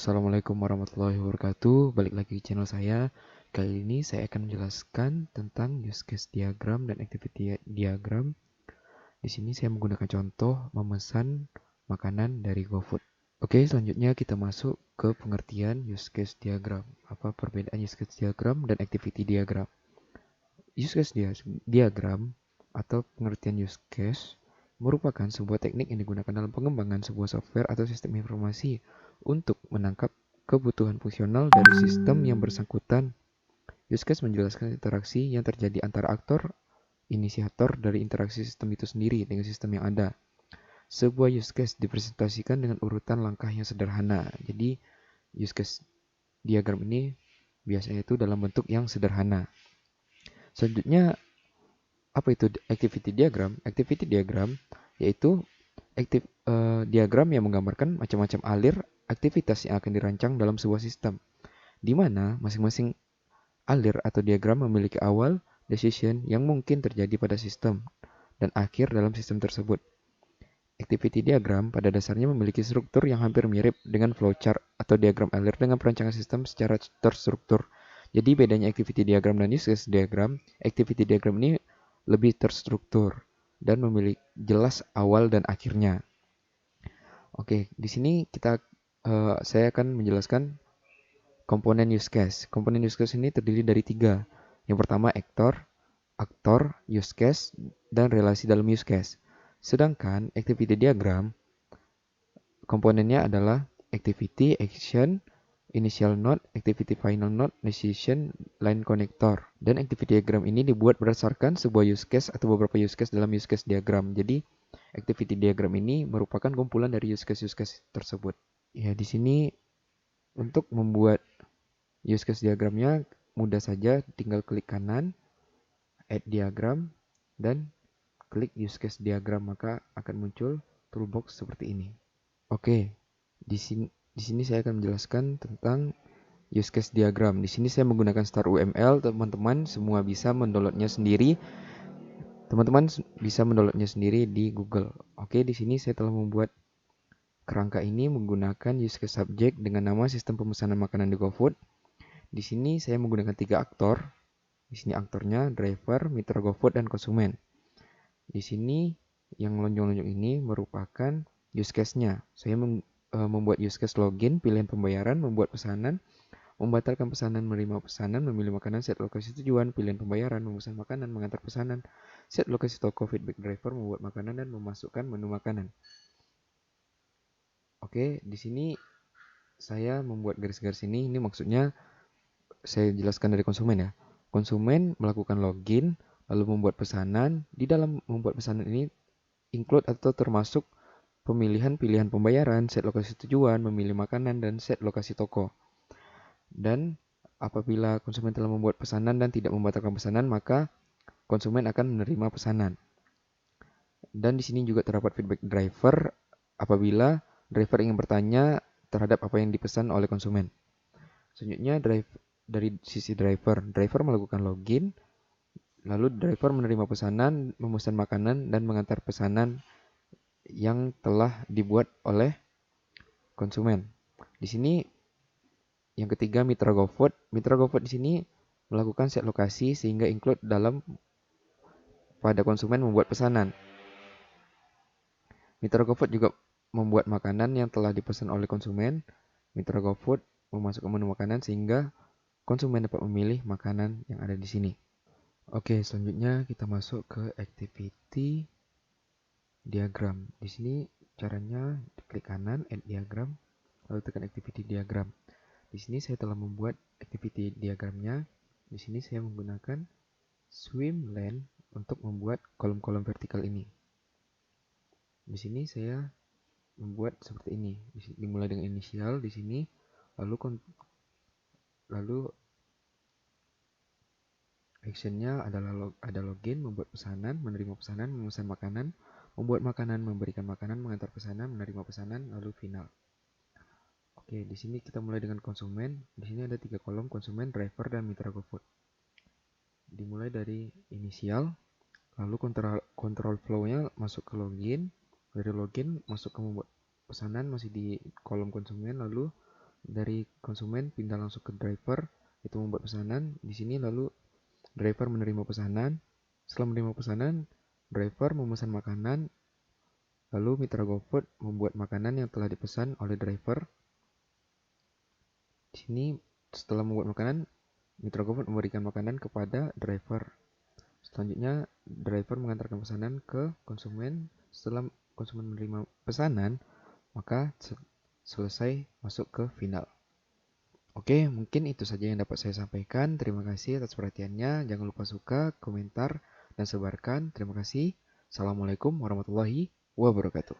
Assalamualaikum warahmatullahi wabarakatuh. Balik lagi di channel saya. Kali ini saya akan menjelaskan tentang use case diagram dan activity diagram. Di sini saya menggunakan contoh memesan makanan dari GoFood. Oke, selanjutnya kita masuk ke pengertian use case diagram. Apa perbedaan use case diagram dan activity diagram? Use case diagram atau pengertian use case merupakan sebuah teknik yang digunakan dalam pengembangan sebuah software atau sistem informasi untuk menangkap kebutuhan fungsional dari sistem yang bersangkutan. Use case menjelaskan interaksi yang terjadi antara aktor inisiator dari interaksi sistem itu sendiri dengan sistem yang ada. Sebuah use case dipresentasikan dengan urutan langkah yang sederhana. Jadi, use case diagram ini biasanya itu dalam bentuk yang sederhana. Selanjutnya, apa itu activity diagram? Activity diagram yaitu diagram yang menggambarkan macam-macam alir aktivitas yang akan dirancang dalam sebuah sistem, di mana masing-masing alir atau diagram memiliki awal, decision yang mungkin terjadi pada sistem, dan akhir dalam sistem tersebut. Activity diagram pada dasarnya memiliki struktur yang hampir mirip dengan flowchart atau diagram alir dengan perancangan sistem secara terstruktur. Jadi bedanya activity diagram dan use case diagram, activity diagram ini lebih terstruktur dan memiliki jelas awal dan akhirnya. Oke, di sini saya akan menjelaskan komponen use case. Komponen use case ini terdiri dari 3. Yang pertama aktor, use case, dan relasi dalam use case. Sedangkan activity diagram komponennya adalah activity, action, initial node, activity final node, decision, line connector. Dan activity diagram ini dibuat berdasarkan sebuah use case atau beberapa use case dalam use case diagram. Jadi, activity diagram ini merupakan kumpulan dari use case tersebut. Ya, di sini untuk membuat use case diagramnya mudah saja, tinggal klik kanan, add diagram, dan klik use case diagram, maka akan muncul toolbox seperti ini. Oke, di sini saya akan menjelaskan tentang use case diagram. Di sini saya menggunakan Star UML, teman-teman semua bisa mendownloadnya sendiri. Teman-teman bisa mendownloadnya sendiri di Google. Oke, di sini saya telah membuat kerangka ini menggunakan use case subject dengan nama sistem pemesanan makanan di GoFood. Di sini saya menggunakan 3 aktor. Di sini aktornya driver, mitra GoFood, dan konsumen. Di sini yang lonjong-lonjong ini merupakan use case-nya. Saya membuat use case login, pilihan pembayaran, membuat pesanan, membatalkan pesanan, menerima pesanan, memilih makanan, set lokasi tujuan, pilihan pembayaran, memesan makanan, mengantar pesanan, set lokasi toko, feedback driver, membuat makanan, dan memasukkan menu makanan. Oke, di sini saya membuat garis-garis ini maksudnya saya jelaskan dari konsumen ya. Konsumen melakukan login, lalu membuat pesanan. Di dalam membuat pesanan ini include atau termasuk pemilihan pilihan pembayaran, set lokasi tujuan, memilih makanan, dan set lokasi toko. Dan apabila konsumen telah membuat pesanan dan tidak membatalkan pesanan, maka konsumen akan menerima pesanan. Dan di sini juga terdapat feedback driver apabila driver ingin bertanya terhadap apa yang dipesan oleh konsumen. Selanjutnya dari sisi driver melakukan login, lalu driver menerima pesanan, memesan makanan, dan mengantar pesanan yang telah dibuat oleh konsumen. Di sini yang ketiga mitra GoFood. Mitra GoFood di sini melakukan set lokasi sehingga include pada konsumen membuat pesanan. Mitra GoFood juga membuat makanan yang telah dipesan oleh konsumen. Mitra GoFood memasukkan menu makanan sehingga konsumen dapat memilih makanan yang ada di sini. Oke, selanjutnya kita masuk ke activity diagram. Di sini caranya klik kanan, add diagram, lalu tekan activity diagram. Di sini saya telah membuat activity diagramnya. Di sini saya menggunakan swim lane untuk membuat kolom-kolom vertikal ini. Di sini saya membuat seperti ini. Dimulai dengan inisial di sini, lalu actionnya adalah ada login, membuat pesanan, menerima pesanan, memesan makanan, membuat makanan, memberikan makanan, mengantar pesanan, menerima pesanan, lalu final. Oke, di sini kita mulai dengan konsumen. Di sini ada 3 kolom, konsumen, driver, dan mitra GoFood. Dimulai dari inisial, lalu control flow-nya masuk ke login. Dari login masuk ke membuat pesanan masih di kolom konsumen, lalu dari konsumen pindah langsung ke driver, itu membuat pesanan. Di sini lalu driver menerima pesanan. Setelah menerima pesanan, driver memesan makanan. Lalu mitra GoFood membuat makanan yang telah dipesan oleh driver. Di sini setelah membuat makanan, mitra GoFood memberikan makanan kepada driver. Selanjutnya, driver mengantarkan pesanan ke konsumen. Setelah konsumen menerima pesanan, maka selesai masuk ke final. Oke, mungkin itu saja yang dapat saya sampaikan. Terima kasih atas perhatiannya. Jangan lupa suka, komentar, dan sebarkan. Terima kasih. Assalamualaikum warahmatullahi wabarakatuh.